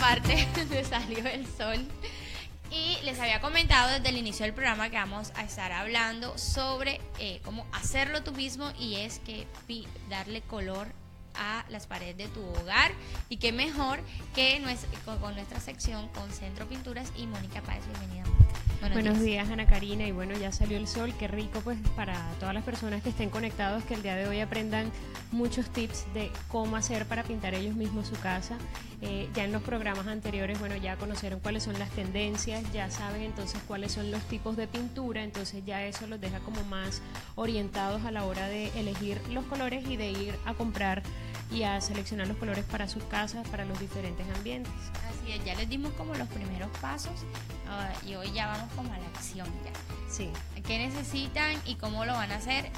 parte donde salió el sol. Y les había comentado desde el inicio del programa que vamos a estar hablando sobre cómo hacerlo tú mismo, y es que darle color a las paredes de tu hogar. Y qué mejor que con nuestra sección con Centro Pinturas y Mónica Páez. Bienvenida. Buenos días, Ana Karina. Y bueno, ya salió el sol, qué rico pues para todas las personas que estén conectados, que el día de hoy aprendan muchos tips de cómo hacer para pintar ellos mismos su casa. Ya en los programas anteriores, bueno, ya conocieron cuáles son las tendencias, ya saben entonces cuáles son los tipos de pintura, entonces ya eso los deja como más orientados a la hora de elegir los colores y de ir a comprar y a seleccionar los colores para sus casas, para los diferentes ambientes. Así es, ya les dimos como los primeros pasos y hoy ya vamos como a la acción ya. Sí. ¿Qué necesitan y cómo lo van a hacer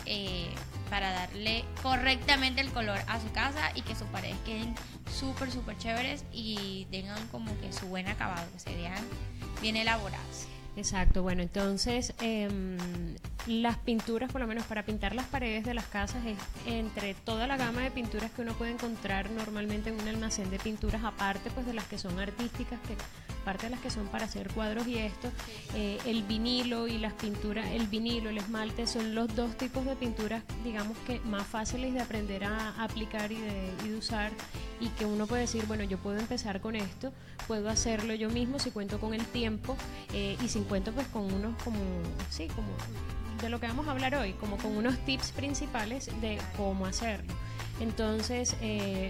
para darle correctamente el color a su casa y que sus paredes queden súper, súper chéveres y tengan como que su buen acabado, que se vean bien elaboradas? Exacto, bueno, entonces las pinturas, por lo menos para pintar las paredes de las casas, es entre toda la gama de pinturas que uno puede encontrar normalmente en un almacén de pinturas, aparte pues de las que son artísticas, que aparte de las que son para hacer cuadros y esto, el vinilo y las pinturas, el vinilo, el esmalte, son los dos tipos de pinturas, digamos que más fáciles de aprender a aplicar y de usar, y que uno puede decir, bueno, yo puedo empezar con esto, puedo hacerlo yo mismo si cuento con el tiempo y si cuento pues con unos como de lo que vamos a hablar hoy, como con unos tips principales de cómo hacerlo. Entonces,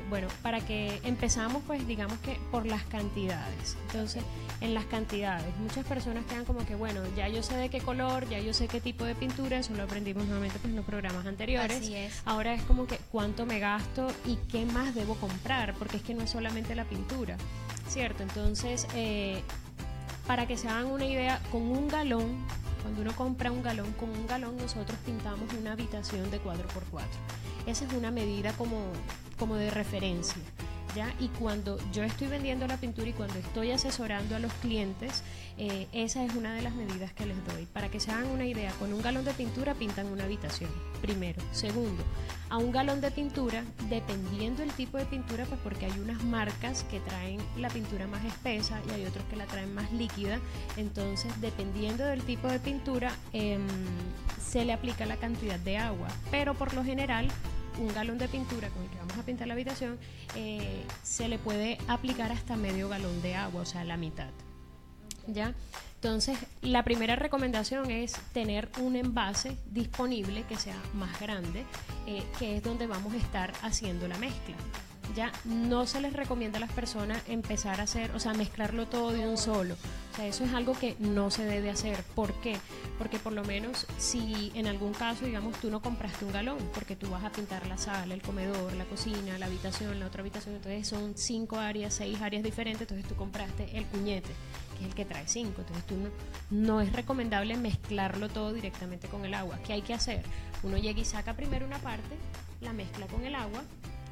bueno, para que empezamos pues digamos que por las cantidades. Entonces, en las cantidades, muchas personas quedan como que, bueno, ya yo sé de qué color, ya yo sé qué tipo de pintura, eso lo aprendimos nuevamente pues en los programas anteriores. Así es. Ahora es como que cuánto me gasto y qué más debo comprar, porque es que no es solamente la pintura, ¿cierto? Entonces, para que se hagan una idea, con un galón, cuando uno compra un galón, con un galón nosotros pintamos una habitación de 4x4. Esa es una medida como de referencia, ¿ya? Y cuando yo estoy vendiendo la pintura y cuando estoy asesorando a los clientes, esa es una de las medidas que les doy. Para que se hagan una idea, con un galón de pintura pintan una habitación, primero. Segundo, a un galón de pintura, dependiendo del tipo de pintura, pues porque hay unas marcas que traen la pintura más espesa y hay otros que la traen más líquida, entonces dependiendo del tipo de pintura se le aplica la cantidad de agua, pero por lo general un galón de pintura con el que vamos a pintar la habitación se le puede aplicar hasta medio galón de agua, o sea, la mitad, ¿ya? Entonces, la primera recomendación es tener un envase disponible que sea más grande, que es donde vamos a estar haciendo la mezcla. Ya no se les recomienda a las personas empezar a hacer, o sea, mezclarlo todo de un solo. O sea, eso es algo que no se debe hacer. ¿Por qué? Porque por lo menos si en algún caso, digamos, tú no compraste un galón, porque tú vas a pintar la sala, el comedor, la cocina, la habitación, la otra habitación, entonces son 5 áreas, 6 áreas diferentes, entonces tú compraste el cuñete, que es el que trae 5, entonces tú no es recomendable mezclarlo todo directamente con el agua. ¿Qué hay que hacer? Uno llega y saca primero una parte, la mezcla con el agua,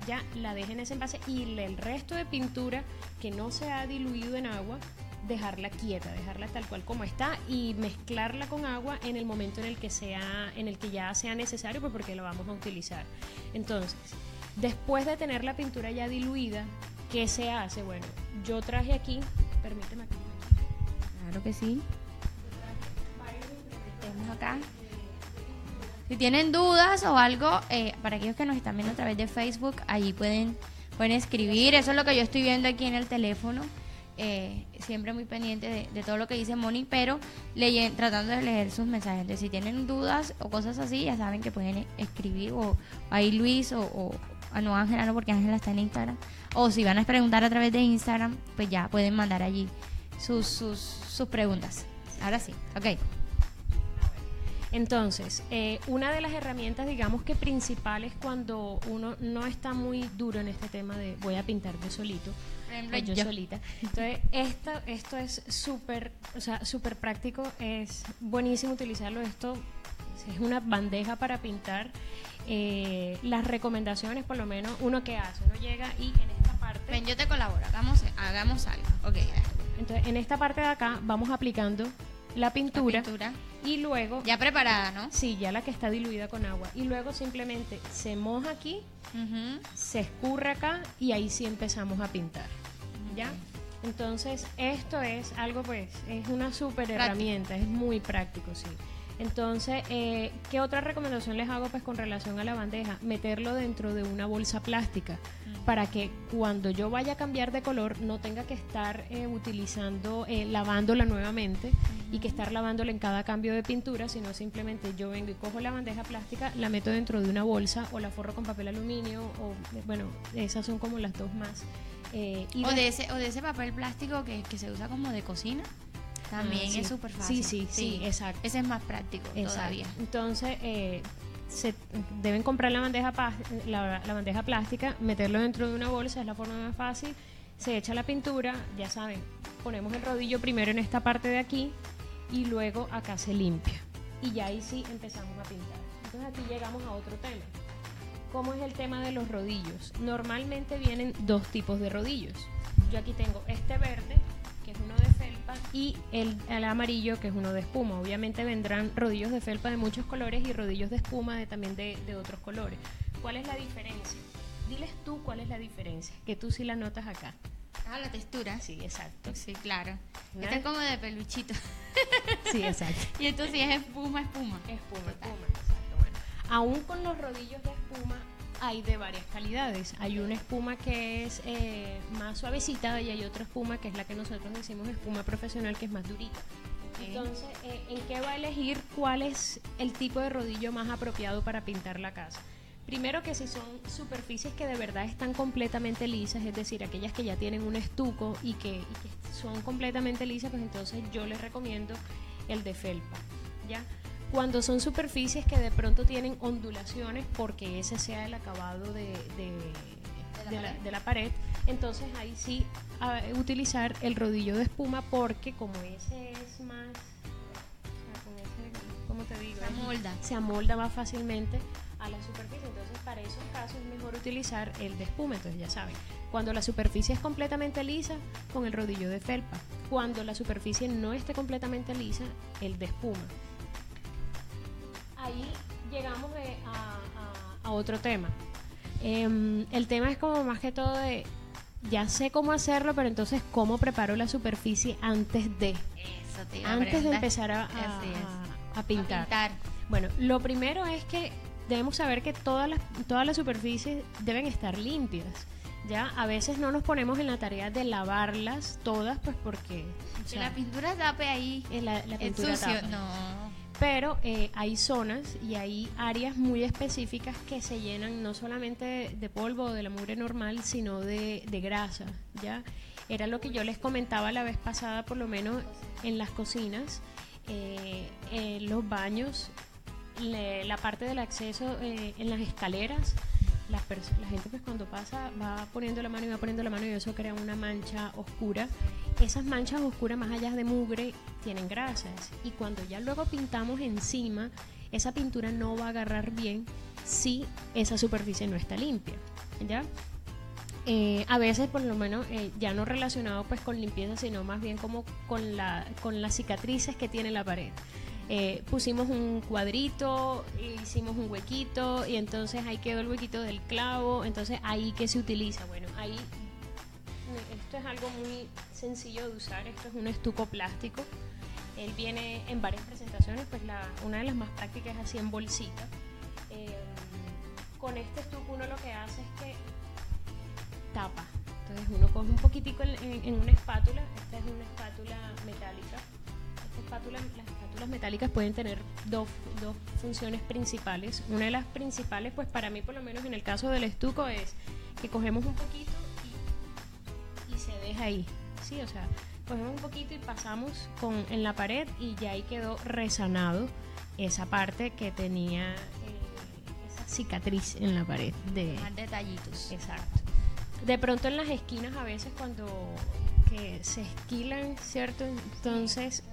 ya la deja en ese envase y el resto de pintura que no se ha diluido en agua, dejarla quieta, dejarla tal cual como está y mezclarla con agua en el momento en el que ya sea necesario, pues porque lo vamos a utilizar. Entonces, después de tener la pintura ya diluida, ¿qué se hace? Bueno, yo traje aquí, permíteme aquí. Claro que sí. Tenemos acá. Si tienen dudas o algo, para aquellos que nos están viendo a través de Facebook, allí pueden escribir. Eso es lo que yo estoy viendo aquí en el teléfono. Siempre muy pendiente de todo lo que dice Moni, pero tratando de leer sus mensajes. Entonces, si tienen dudas o cosas así, ya saben que pueden escribir, o ahí Luis o no, Ángela no, porque Ángela está en Instagram. O si van a preguntar a través de Instagram, pues ya pueden mandar allí sus preguntas. Ahora sí, ok. Entonces, una de las herramientas, digamos que principales cuando uno no está muy duro en este tema de voy a pintar yo solito, por ejemplo, yo solita. Entonces, esto es súper, o sea, súper práctico, es buenísimo utilizarlo. Esto es una bandeja para pintar. Las recomendaciones, por lo menos, uno que hace, uno llega y en esta parte... Ven, yo te colaboro, hagamos algo. Ok, entonces, en esta parte de acá vamos aplicando la pintura y luego... Ya preparada, ¿no? Sí, ya la que está diluida con agua. Y luego simplemente se moja aquí, se escurre acá y ahí sí empezamos a pintar. ¿Ya? Entonces, esto es algo, pues, es una súper herramienta, es muy práctico, sí. Entonces, ¿qué otra recomendación les hago pues con relación a la bandeja? Meterlo dentro de una bolsa plástica para que cuando yo vaya a cambiar de color no tenga que estar lavándola nuevamente y que estar lavándola en cada cambio de pintura, sino simplemente yo vengo y cojo la bandeja plástica, la meto dentro de una bolsa o la forro con papel aluminio o, bueno, esas son como las dos más. O de ese papel plástico que se usa como de cocina. También sí. Es súper fácil. Sí, exacto. Ese es más práctico todavía. Entonces, deben comprar la bandeja plástica, meterlo dentro de una bolsa, es la forma más fácil. Se echa la pintura, ya saben, ponemos el rodillo primero en esta parte de aquí y luego acá se limpia. Y ya ahí sí empezamos a pintar. Entonces aquí llegamos a otro tema. ¿Cómo es el tema de los rodillos? Normalmente vienen dos tipos de rodillos. Yo aquí tengo este verde, que es uno de felpa, y el amarillo, que es uno de espuma. Obviamente vendrán rodillos de felpa de muchos colores y rodillos de espuma también de otros colores. ¿Cuál es la diferencia? Diles tú cuál es la diferencia, que tú sí la notas acá. La textura. Sí, exacto. Sí, claro. Este es como de peluchito. Sí, exacto. Y esto sí es espuma. Espuma, exacto. Bueno, aún con los rodillos de espuma hay de varias calidades. Hay una espuma que es más suavecita y hay otra espuma que es la que nosotros decimos espuma profesional, que es más durita. Entonces, ¿en qué va a elegir cuál es el tipo de rodillo más apropiado para pintar la casa? Primero, que si son superficies que de verdad están completamente lisas, es decir, aquellas que ya tienen un estuco y que son completamente lisas, pues entonces yo les recomiendo el de felpa, ¿ya? Cuando son superficies que de pronto tienen ondulaciones, porque ese sea el acabado de la pared, entonces ahí sí utilizar el rodillo de espuma, porque como ese es más, ¿cómo te digo? Se amolda más fácilmente a la superficie. Entonces para esos casos es mejor utilizar el de espuma. Entonces ya saben, cuando la superficie es completamente lisa, con el rodillo de felpa. Cuando la superficie no esté completamente lisa, el de espuma. Ahí llegamos a otro tema. El tema es como más que todo de, ya sé cómo hacerlo, pero entonces cómo preparo la superficie antes de empezar a pintar. Bueno, lo primero es que debemos saber que todas las superficies deben estar limpias. Ya a veces no nos ponemos en la tarea de lavarlas todas, pues porque que la pintura tape ahí, la pintura sucio, tapa. no. Pero hay zonas y hay áreas muy específicas que se llenan no solamente de polvo o de la mugre normal, sino de grasa, ¿ya? Era lo que yo les comentaba la vez pasada, por lo menos en las cocinas, en los baños, la parte del acceso, en las escaleras. La gente pues cuando pasa va poniendo la mano y eso crea una mancha oscura. Esas manchas oscuras, más allá de mugre, tienen grasas, y cuando ya luego pintamos encima, esa pintura no va a agarrar bien si esa superficie no está limpia, ¿ya? A veces, por lo menos, ya no relacionado pues con limpieza, sino más bien como con las cicatrices que tiene la pared. Pusimos un cuadrito, hicimos un huequito y entonces ahí quedó el huequito del clavo. Entonces ahí que se utiliza, bueno, ahí esto es algo muy sencillo de usar. Esto es un estuco plástico, él viene en varias presentaciones, pues una de las más prácticas es así en bolsita. Con este estuco uno lo que hace es que tapa. Entonces uno coge un poquitico en una espátula. Esta es una espátula metálica. Las espátulas metálicas pueden tener dos funciones principales. Una de las principales, pues para mí, por lo menos en el caso del estuco, es que cogemos un poquito y se deja ahí, ¿sí? O sea, cogemos un poquito y pasamos en la pared y ya ahí quedó resanado esa parte que tenía esa cicatriz en la pared. Más detallitos. Exacto. De pronto en las esquinas a veces cuando que se esquilan, ¿cierto? Entonces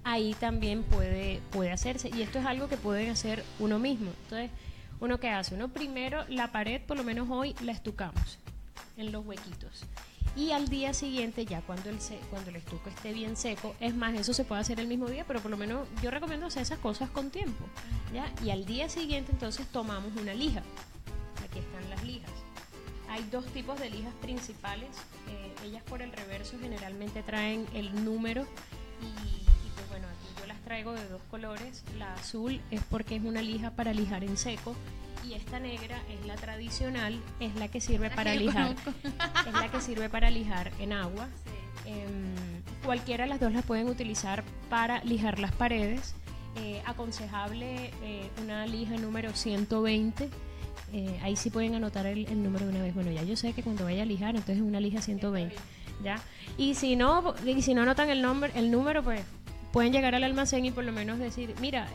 ahí también puede hacerse, y esto es algo que pueden hacer uno mismo. Entonces, ¿uno qué hace? Uno primero la pared, por lo menos hoy, la estucamos en los huequitos, y al día siguiente, ya cuando el estuco esté bien seco, es más, eso se puede hacer el mismo día, pero por lo menos yo recomiendo hacer esas cosas con tiempo, ¿ya? Y al día siguiente entonces tomamos una lija. Aquí están las lijas. hay dos tipos de lijas principales. Ellas por el reverso generalmente traen el número y pues bueno, aquí yo las traigo de dos colores. La azul es porque es una lija para lijar en seco y esta negra es la tradicional, es la que sirve para lijar, es la que sirve para lijar en agua. Cualquiera de las dos las pueden utilizar para lijar las paredes. Aconsejable una lija número 120. Ahí sí pueden anotar el número de una vez. Bueno, ya yo sé que cuando vaya a lijar, entonces es una lija 120, ¿ya? Y si no anotan el número, pues pueden llegar al almacén y por lo menos decir, mira,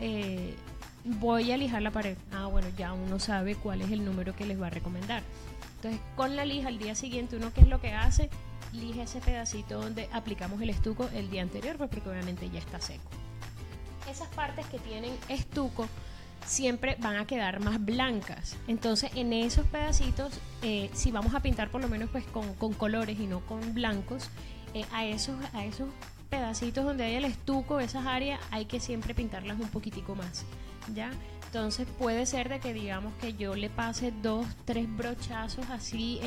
voy a lijar la pared. Bueno, ya uno sabe cuál es el número que les va a recomendar. Entonces, con la lija, al día siguiente, uno, ¿qué es lo que hace? Lija ese pedacito donde aplicamos el estuco el día anterior, pues porque obviamente ya está seco. Esas partes que tienen estuco siempre van a quedar más blancas. Entonces, en esos pedacitos, si vamos a pintar por lo menos pues con colores y no con blancos, a esos pedacitos donde hay el estuco, esas áreas, hay que siempre pintarlas un poquitico más, ¿ya? Entonces puede ser de que digamos que yo le pase 2, 3 brochazos así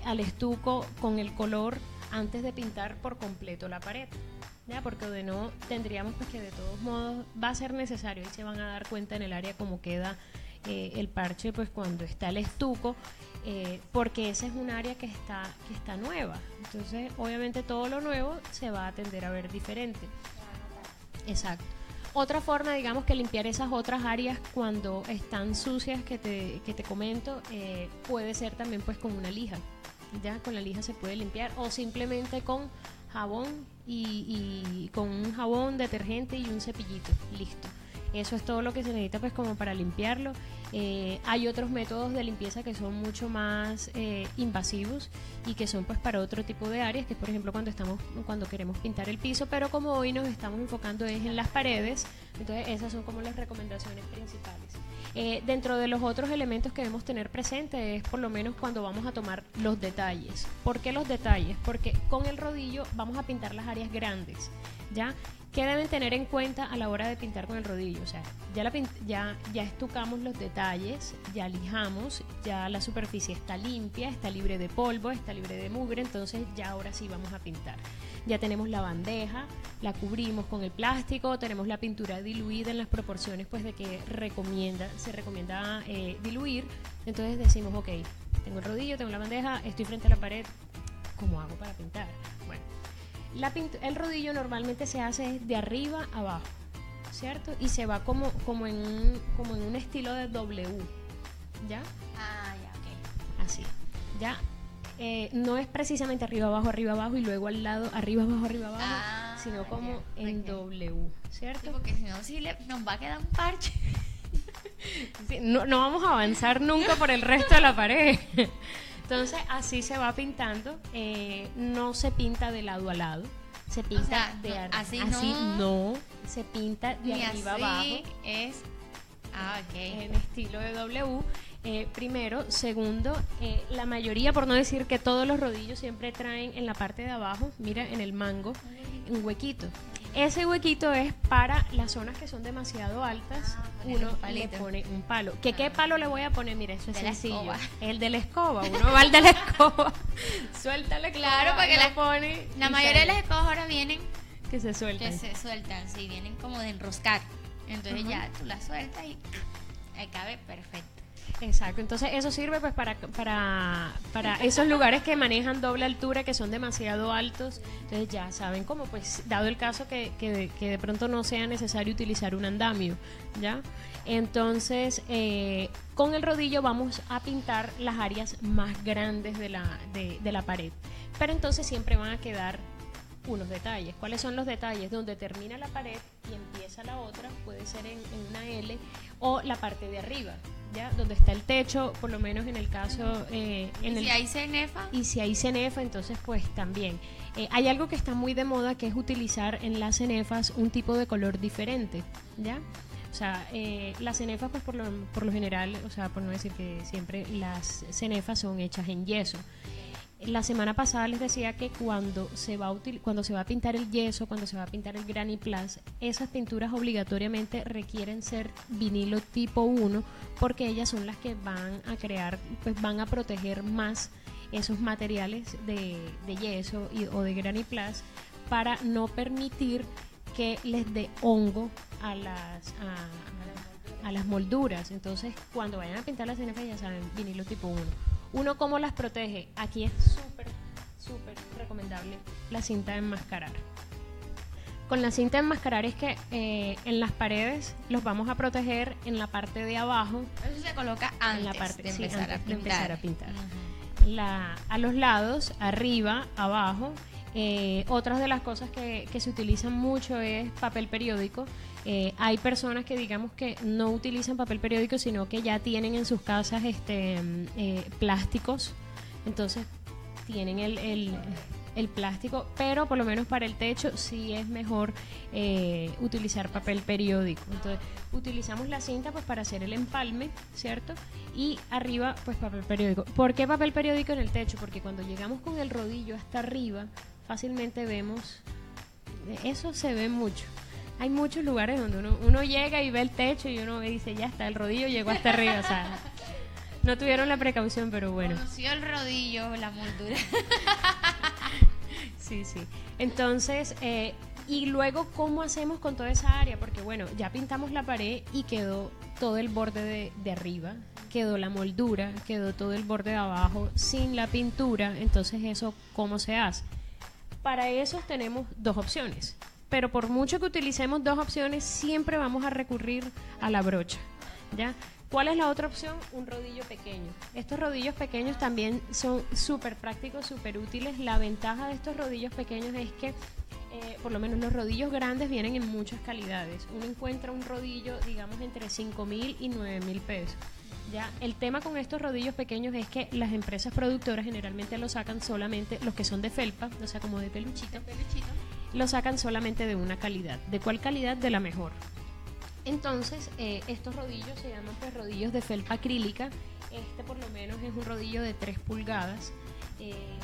al estuco con el color antes de pintar por completo la pared, ¿ya? Porque de no tendríamos pues que de todos modos va a ser necesario y se van a dar cuenta en el área cómo queda el parche pues cuando está el estuco, porque esa es un área que está nueva. Entonces obviamente todo lo nuevo se va a tender a ver diferente. Exacto. Otra forma, digamos, que limpiar esas otras áreas cuando están sucias que te comento, puede ser también pues con una lija. Ya con la lija se puede limpiar, o simplemente con jabón y con un jabón, detergente y un cepillito, listo. Eso es todo lo que se necesita pues como para limpiarlo. Hay otros métodos de limpieza que son mucho más invasivos y que son pues para otro tipo de áreas, que es por ejemplo cuando queremos pintar el piso, pero como hoy nos estamos enfocando es en las paredes, entonces esas son como las recomendaciones principales. Dentro de los otros elementos que debemos tener presente es por lo menos cuando vamos a tomar los detalles. ¿Por qué los detalles? Porque con el rodillo vamos a pintar las áreas grandes, ¿ya? ¿Qué deben tener en cuenta a la hora de pintar con el rodillo? O sea, ya estucamos los detalles, ya lijamos, ya la superficie está limpia, está libre de polvo, está libre de mugre, entonces ya ahora sí vamos a pintar. Ya tenemos la bandeja, la cubrimos con el plástico, tenemos la pintura diluida en las proporciones pues de que se recomienda diluir. Entonces decimos, ok, tengo el rodillo, tengo la bandeja, estoy frente a la pared, ¿cómo hago para pintar? Bueno, el rodillo normalmente se hace de arriba a abajo, ¿cierto? Y se va como en un estilo de W, ¿ya? Ya, ok. Así, ¿ya? No es precisamente arriba abajo y luego al lado arriba abajo, sino como en W, ¿cierto? Sí, porque si no, nos va a quedar un parche. Sí, no vamos a avanzar nunca por el resto de la pared. Entonces así se va pintando, no se pinta de lado a lado, se pinta así no, se pinta de arriba abajo. Ok. En estilo de W. Primero, segundo, la mayoría, por no decir que todos los rodillos siempre traen en la parte de abajo, mira, en el mango, un huequito. Ese huequito es para las zonas que son demasiado altas, uno le pone un palo. ¿Qué palo le voy a poner? Mira, eso es sencillo. El de la escoba, uno va al de la escoba, suelta la escoba, claro, porque la mayoría de las escobas ahora vienen que se sueltan. Sí, vienen como de enroscar. Entonces ya tú las sueltas y ahí cabe perfecto. Exacto, entonces eso sirve pues para esos lugares que manejan doble altura, que son demasiado altos. Entonces ya saben cómo, pues dado el caso que de pronto no sea necesario utilizar un andamio, ¿ya? Entonces con el rodillo vamos a pintar las áreas más grandes de la pared, pero entonces siempre van a quedar unos detalles. ¿Cuáles son los detalles? Donde termina la pared y empieza la otra, puede ser en una L, o la parte de arriba, ¿ya? Donde está el techo, por lo menos en el caso si hay cenefa, y si hay cenefa, entonces pues también hay algo que está muy de moda, que es utilizar en las cenefas un tipo de color diferente, ¿ya? O sea, las cenefas pues por lo general, o sea, por no decir que siempre, las cenefas son hechas en yeso. La semana pasada les decía que cuando se va a pintar el yeso, cuando se va a pintar el Graniplas, esas pinturas obligatoriamente requieren ser vinilo tipo 1 porque ellas son las que van a crear, pues van a proteger más esos materiales de yeso o de Graniplas para no permitir que les dé hongo a las molduras. Entonces, cuando vayan a pintar las CNF, ya saben, vinilo tipo 1. Uno, ¿cómo las protege? Aquí es súper recomendable la cinta de enmascarar. Con la cinta de enmascarar es que en las paredes los vamos a proteger en la parte de abajo. Eso se coloca antes, en la parte, de, sí, empezar antes a de empezar a pintar. Uh-huh. A los lados, arriba, abajo. Otras de las cosas que se utilizan mucho es papel periódico. Hay personas que digamos que no utilizan papel periódico, sino que ya tienen en sus casas plásticos. Entonces tienen el plástico, pero por lo menos para el techo sí es mejor utilizar papel periódico. Entonces utilizamos la cinta pues para hacer el empalme, ¿cierto? Y arriba pues papel periódico. ¿Por qué papel periódico en el techo? Porque cuando llegamos con el rodillo hasta arriba fácilmente vemos, eso se ve mucho. Hay muchos lugares donde uno llega y ve el techo y uno dice, ya está, el rodillo llegó hasta arriba, o sea, no tuvieron la precaución, pero bueno. Conoció el rodillo, la moldura. Sí. Entonces, y luego, ¿cómo hacemos con toda esa área? Porque bueno, ya pintamos la pared y quedó todo el borde de arriba, quedó la moldura, quedó todo el borde de abajo sin la pintura. Entonces, ¿eso cómo se hace? Para eso tenemos dos opciones. Pero por mucho que utilicemos dos opciones, siempre vamos a recurrir a la brocha, ¿ya? ¿Cuál es la otra opción? Un rodillo pequeño. Estos rodillos pequeños también son súper prácticos, súper útiles. La ventaja de estos rodillos pequeños es que, por lo menos los rodillos grandes vienen en muchas calidades. Uno encuentra un rodillo, digamos, entre 5.000 y 9.000 pesos. Ya, el tema con estos rodillos pequeños es que las empresas productoras generalmente los sacan solamente, los que son de felpa, o sea, como de peluchito. Lo sacan solamente de una calidad. ¿De cuál calidad? De la mejor. Entonces, estos rodillos se llaman pues rodillos de felpa acrílica. Este por lo menos es un rodillo de 3 pulgadas.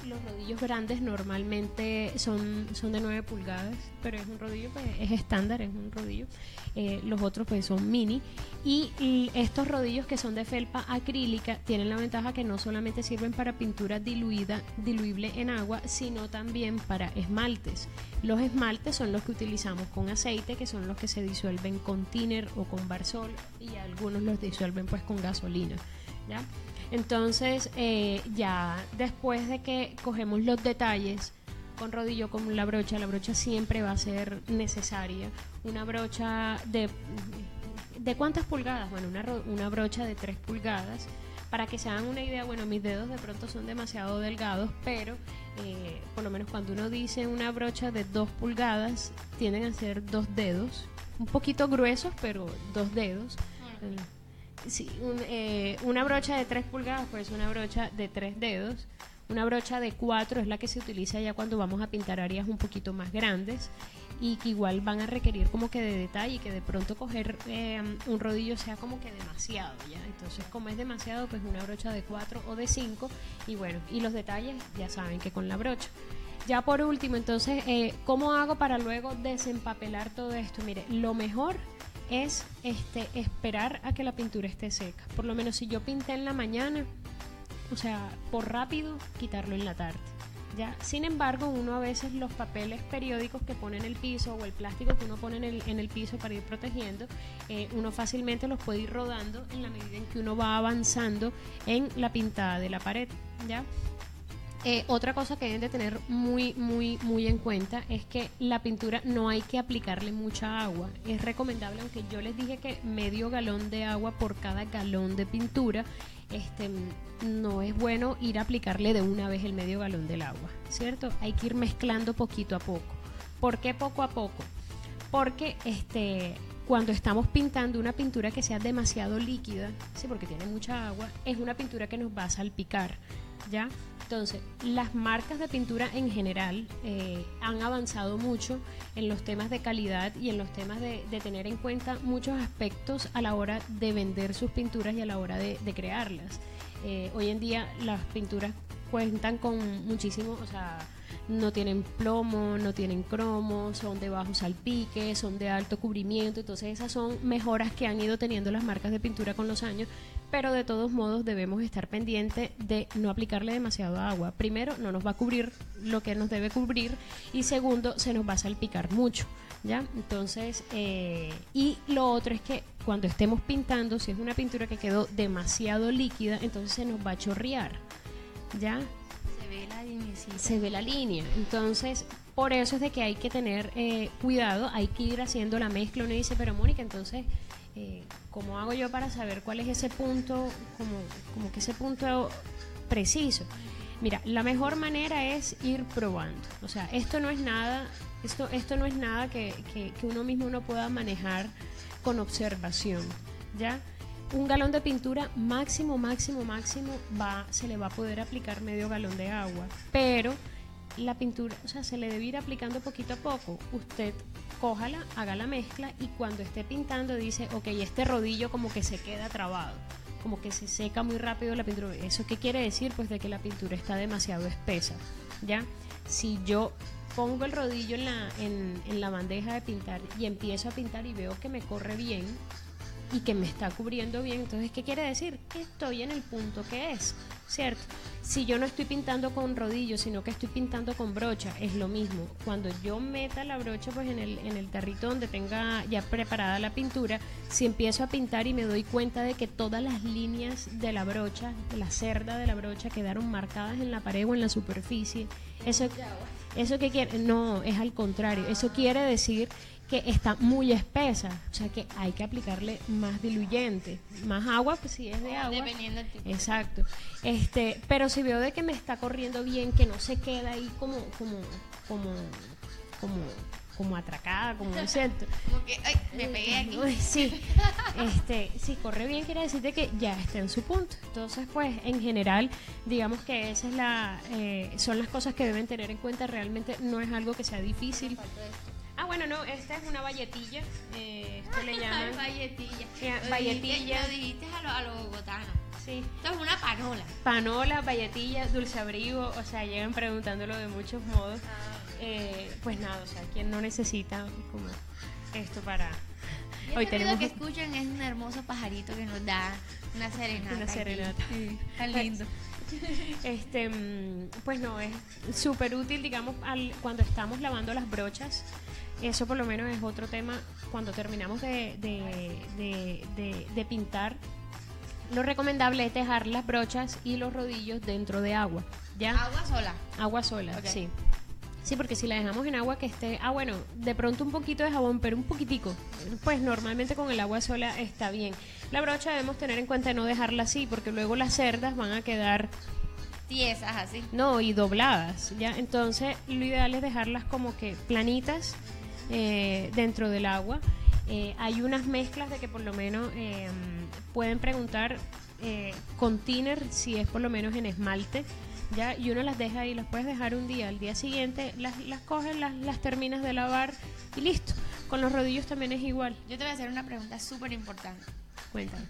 Los rodillos grandes normalmente son de 9 pulgadas, pero es un rodillo, pues es estándar, es un rodillo. Los otros pues son mini. Y estos rodillos que son de felpa acrílica tienen la ventaja que no solamente sirven para pintura diluible en agua, sino también para esmaltes. Los esmaltes son los que utilizamos con aceite, que son los que se disuelven con thinner o con barsol, y algunos los disuelven pues con gasolina, ¿ya? Entonces, ya después de que cogemos los detalles con rodillo, con la brocha siempre va a ser necesaria. Una brocha ¿de cuántas pulgadas? Bueno, una brocha de 3 pulgadas. Para que se hagan una idea, bueno, mis dedos de pronto son demasiado delgados, pero por lo menos cuando uno dice una brocha de 2 pulgadas, tienden a ser 2 dedos, un poquito gruesos, pero 2 dedos. Sí, una brocha de 3 pulgadas pues una brocha de 3 dedos. Una brocha de 4 es la que se utiliza ya cuando vamos a pintar áreas un poquito más grandes y que igual van a requerir como que de detalle, y que de pronto coger un rodillo sea como que demasiado, ¿ya? Entonces, como es demasiado, pues una brocha de 4 o de 5, y bueno, y los detalles ya saben que con la brocha. Ya por último, entonces, ¿cómo hago para luego desempapelar todo esto? Mire, lo mejor es esperar a que la pintura esté seca. Por lo menos si yo pinté en la mañana, o sea, por rápido, quitarlo en la tarde, ¿ya? Sin embargo, uno a veces los papeles periódicos que pone en el piso o el plástico que uno pone en el piso para ir protegiendo, uno fácilmente los puede ir rodando en la medida en que uno va avanzando en la pintada de la pared, ¿ya? Otra cosa que deben de tener muy en cuenta es que la pintura no hay que aplicarle mucha agua. Es recomendable, aunque yo les dije que medio galón de agua por cada galón de pintura, no es bueno ir a aplicarle de una vez el medio galón del agua, ¿cierto? Hay que ir mezclando poquito a poco. ¿Por qué poco a poco? Porque cuando estamos pintando una pintura que sea demasiado líquida, sí, porque tiene mucha agua, es una pintura que nos va a salpicar, ¿ya? Entonces, las marcas de pintura en general han avanzado mucho en los temas de calidad y en los temas de tener en cuenta muchos aspectos a la hora de vender sus pinturas y a la hora de crearlas. Hoy en día las pinturas cuentan con muchísimo, o sea, no tienen plomo, no tienen cromo, son de bajo salpique, son de alto cubrimiento. Entonces esas son mejoras que han ido teniendo las marcas de pintura con los años, pero de todos modos debemos estar pendientes de no aplicarle demasiado agua. Primero, no nos va a cubrir lo que nos debe cubrir, y segundo, se nos va a salpicar mucho, ¿ya? Entonces, y lo otro es que cuando estemos pintando, si es una pintura que quedó demasiado líquida, entonces se nos va a chorrear, ¿ya? Se ve la línea. Entonces, por eso es de que hay que tener cuidado, hay que ir haciendo la mezcla. Uno dice, pero Mónica, entonces, ¿cómo hago yo para saber cuál es ese punto, como que ese punto preciso? Mira, la mejor manera es ir probando. O sea, esto no es nada que uno mismo no pueda manejar con observación, ¿ya? Un galón de pintura máximo se le va a poder aplicar medio galón de agua, pero la pintura, o sea, se le debe ir aplicando poquito a poco. Usted cójala, haga la mezcla, y cuando esté pintando dice, ok, este rodillo como que se queda trabado, como que se seca muy rápido la pintura. ¿Eso qué quiere decir? Pues de que la pintura está demasiado espesa, ¿ya? Si yo pongo el rodillo en la bandeja de pintar y empiezo a pintar y veo que me corre bien y que me está cubriendo bien, entonces ¿qué quiere decir? Que estoy en el punto que es, ¿cierto? Si yo no estoy pintando con rodillo, sino que estoy pintando con brocha, es lo mismo. Cuando yo meta la brocha pues en el tarrito donde tenga ya preparada la pintura, si empiezo a pintar y me doy cuenta de que todas las líneas de la brocha, de la cerda de la brocha, quedaron marcadas en la pared o en la superficie, ¿eso qué quiere? No, es al contrario. Eso quiere decir que está muy espesa, o sea que hay que aplicarle más diluyente, más agua, pues si es de agua. Dependiendo del tipo. Exacto. Pero si veo de que me está corriendo bien, que no se queda ahí como atracada, como un centro. Como que, ay, me pegué aquí. Uy, sí. Si corre bien, quiere decir de que ya está en su punto. Entonces, pues, en general, digamos que esa es son las cosas que deben tener en cuenta. Realmente no es algo que sea difícil. Bueno, no, esta es una valletilla. Esto le llaman valletilla. Valletilla. Lo dijiste a lo bogotano. Sí. Esto es una panola. Panola, valletilla, dulce abrigo, o sea, llegan preguntándolo de muchos modos. Pues nada, o sea, ¿quién no necesita como esto para...? Y hoy tenemos que escuchen es un hermoso pajarito que nos da una serenata. Una serenata. Sí, tan lindo. Pues no, es súper útil, digamos, cuando estamos lavando las brochas. Eso por lo menos es otro tema. Cuando terminamos de pintar, lo recomendable es dejar las brochas y los rodillos dentro de agua, ¿ya? ¿Agua sola? Agua sola, okay. Sí. Sí, porque si la dejamos en agua que esté... bueno, de pronto un poquito de jabón, pero un poquitico. Pues normalmente con el agua sola está bien. La brocha debemos tener en cuenta de no dejarla así, porque luego las cerdas van a quedar... tiesas así. No, y dobladas, ¿ya? Entonces, lo ideal es dejarlas como que planitas dentro del agua. Hay unas mezclas de que por lo menos pueden preguntar con thinner, si es por lo menos en esmalte, ¿ya? Y uno las deja ahí, las puedes dejar un día. Al día siguiente las coges, las terminas de lavar y listo. Con los rodillos también es igual. Yo te voy a hacer una pregunta súper importante. Cuéntame.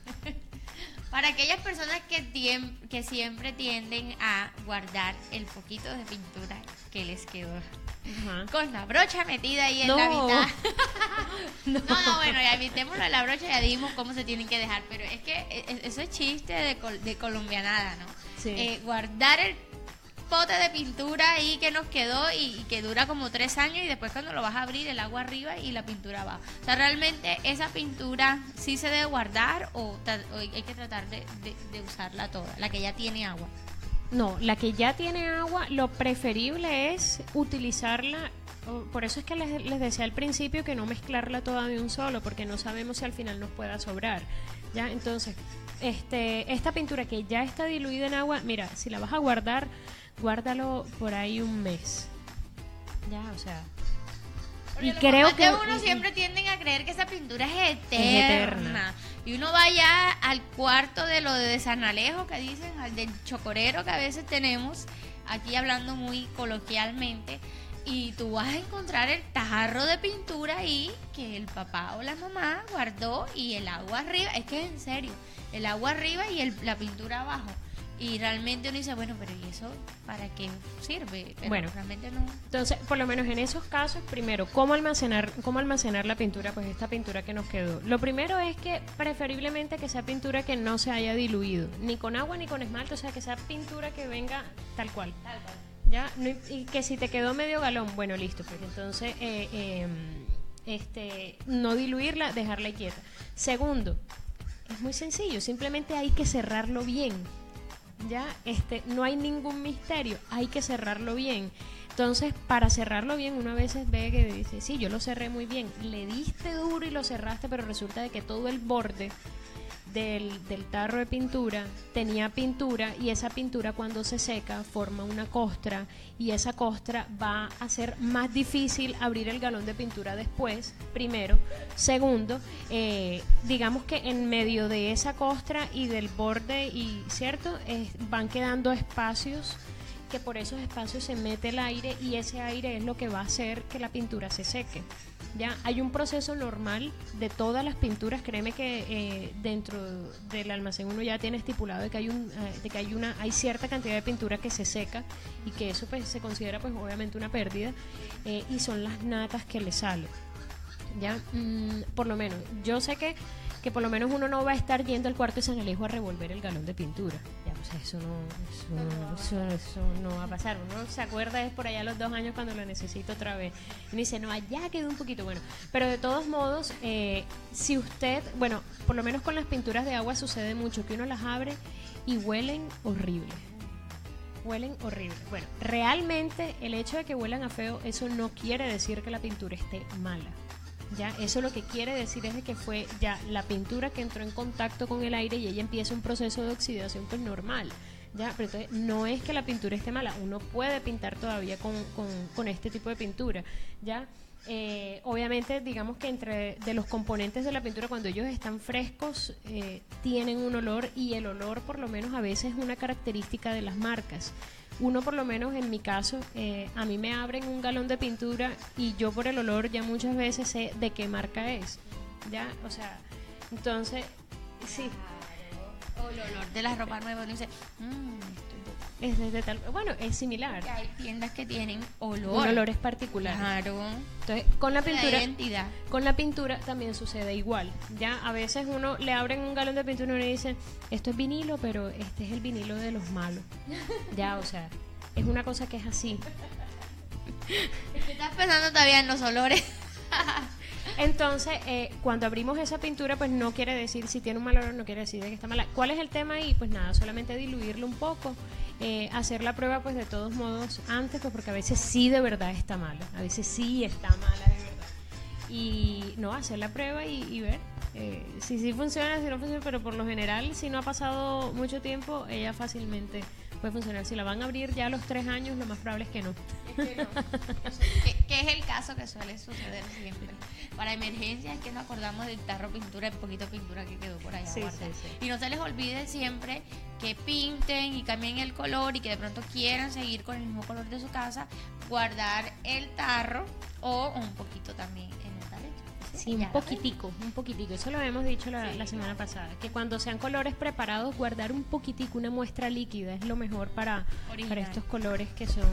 Para aquellas personas que siempre tienden a guardar el poquito de pintura que les quedó, ajá, con la brocha metida ahí en la mitad. No, bueno, ya evitémoslo de la brocha, ya dijimos cómo se tienen que dejar, pero es que eso es chiste de colombianada, ¿no? Sí. Guardar el pote de pintura ahí que nos quedó y que dura como 3 años, y después cuando lo vas a abrir el agua arriba y la pintura abajo. O sea, realmente esa pintura sí se debe guardar o hay que tratar de usarla toda, la que ya tiene agua. No, la que ya tiene agua, lo preferible es utilizarla. Por eso es que les decía al principio que no mezclarla toda de un solo, porque no sabemos si al final nos pueda sobrar, ¿ya? Entonces, esta pintura que ya está diluida en agua, mira, si la vas a guardar, guárdalo por ahí un mes, ya, o sea. Porque y creo que uno siempre tienden a creer que esa pintura es eterna. Y uno va ya al cuarto de lo de San Alejo, que dicen, al del chocorero que a veces tenemos, aquí hablando muy coloquialmente, y tú vas a encontrar el tarro de pintura ahí que el papá o la mamá guardó, y el agua arriba, es que en serio, el agua arriba y la pintura abajo. Y realmente uno dice, bueno, pero ¿y eso para qué sirve? Pero bueno, realmente no. Entonces, por lo menos en esos casos, primero, ¿cómo almacenar la pintura? Pues esta pintura que nos quedó. Lo primero es que preferiblemente que sea pintura que no se haya diluido, ni con agua ni con esmalte, o sea, que sea pintura que venga tal cual. Ya, y que si te quedó medio galón, bueno, listo, pues entonces no diluirla, dejarla quieta. Segundo, es muy sencillo, simplemente hay que cerrarlo bien. Ya, no hay ningún misterio, hay que cerrarlo bien. Entonces, para cerrarlo bien, uno a veces ve que dice, sí, yo lo cerré muy bien, le diste duro y lo cerraste, pero resulta de que todo el borde del tarro de pintura tenía pintura, y esa pintura cuando se seca forma una costra, y esa costra va a hacer más difícil abrir el galón de pintura después, primero. Segundo, digamos que en medio de esa costra y del borde, y cierto, van quedando espacios, que por esos espacios se mete el aire, y ese aire es lo que va a hacer que la pintura se seque. Ya hay un proceso normal de todas las pinturas. Créeme que dentro del almacén uno ya tiene estipulado de que hay cierta cantidad de pintura que se seca, y que eso pues se considera pues obviamente una pérdida, y son las natas que le salen. Ya, por lo menos yo sé que por lo menos uno no va a estar yendo al cuarto de San Alejo a revolver el galón de pintura. Ya, o sea, eso no va a pasar. Uno se acuerda es por allá a los 2 años cuando lo necesito otra vez. Y dice, no, allá quedó un poquito. Bueno, pero de todos modos, si usted, bueno, por lo menos con las pinturas de agua sucede mucho que uno las abre y huelen horrible. Huelen horrible. Bueno, realmente el hecho de que huelan a feo, eso no quiere decir que la pintura esté mala. Ya, eso lo que quiere decir es de que fue ya la pintura que entró en contacto con el aire, y ella empieza un proceso de oxidación pues normal. Ya, pero entonces no es que la pintura esté mala, uno puede pintar todavía con este tipo de pintura. Ya, obviamente digamos que entre de los componentes de la pintura, cuando ellos están frescos, tienen un olor, y el olor por lo menos a veces es una característica de las marcas. Uno, por lo menos en mi caso, a mí me abren un galón de pintura y yo por el olor ya muchas veces sé de qué marca es. Ya, o sea, entonces, sí. O el olor de la ropa nueva, uno dice, Es de tal, bueno, es similar. que hay tiendas que tienen olor. Un olor es particular. Claro. Entonces, con la pintura, identidad. con la pintura también sucede igual. Ya, a veces uno le abren un galón de pintura y uno dice, esto es vinilo, pero este es el vinilo de los malos. Ya, o sea, es una cosa que es así. Estás pensando todavía en los olores. Entonces, cuando abrimos esa pintura, pues no quiere decir, si tiene un mal olor, no quiere decir de que está mala. ¿Cuál es el tema ahí? Pues nada, solamente diluirlo un poco, hacer la prueba pues de todos modos antes, pues porque a veces sí de verdad está mala, a veces sí está mala de verdad. Y no, hacer la prueba y ver si sí funciona, si no funciona, pero por lo general, si no ha pasado mucho tiempo, ella fácilmente puede funcionar. Si la van a abrir ya a los 3 años, lo más probable es que no. Es que no. Que es el caso que suele suceder siempre. Para emergencias es que nos acordamos del tarro pintura, el poquito pintura que quedó por allá. Sí. Y no se les olvide siempre que pinten y cambien el color, y que de pronto quieran seguir con el mismo color de su casa, guardar el tarro o un poquito también en un tarecho. Sí, un poquitico. Eso lo habíamos dicho la semana pasada, que cuando sean colores preparados, guardar un poquitico, una muestra líquida es lo mejor para estos colores que son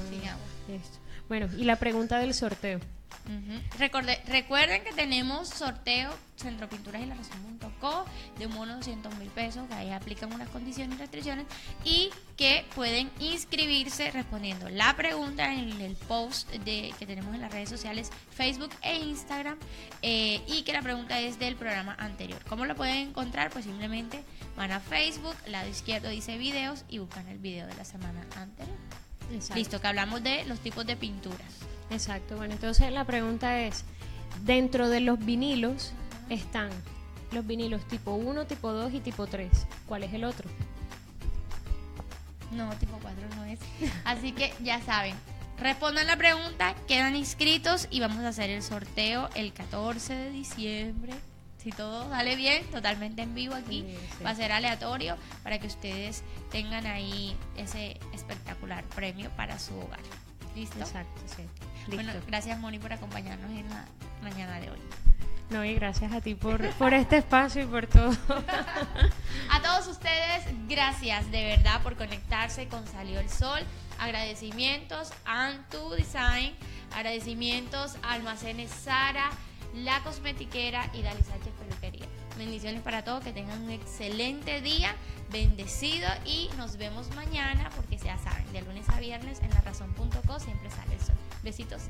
esto. Bueno, y la pregunta del sorteo. Recuerden que tenemos sorteo Centropinturas y la Razón.co de un bono de 200.000 pesos, que ahí aplican unas condiciones y restricciones, y que pueden inscribirse respondiendo la pregunta en el post que tenemos en las redes sociales Facebook e Instagram, y que la pregunta es del programa anterior. ¿Cómo lo pueden encontrar? Pues simplemente van a Facebook, lado izquierdo dice videos, y buscan el video de la semana anterior. Exacto. Listo, que hablamos de los tipos de pinturas. Exacto, bueno, entonces la pregunta es, dentro de los vinilos están los vinilos tipo 1, tipo 2 y tipo 3. ¿Cuál es el otro? No, tipo 4 no es. Así que ya saben, respondan la pregunta, quedan inscritos y vamos a hacer el sorteo el 14 de diciembre. Si todo sale bien, totalmente en vivo aquí, sí. Va a ser aleatorio para que ustedes tengan ahí ese espectacular premio para su hogar. ¿Listo? Exacto, sí. Listo. Bueno, gracias Moni por acompañarnos en la mañana de hoy. No, y gracias a ti por este espacio y por todo. A todos ustedes, gracias de verdad por conectarse con Salió el Sol. Agradecimientos a Antu Design, agradecimientos a Almacenes Sara, La Cosmetiquera y Daly Sánchez Peluquería. Bendiciones para todos, que tengan un excelente día, bendecido, y nos vemos mañana porque ya saben, de lunes a viernes en larazón.co siempre sale el sol. Besitos.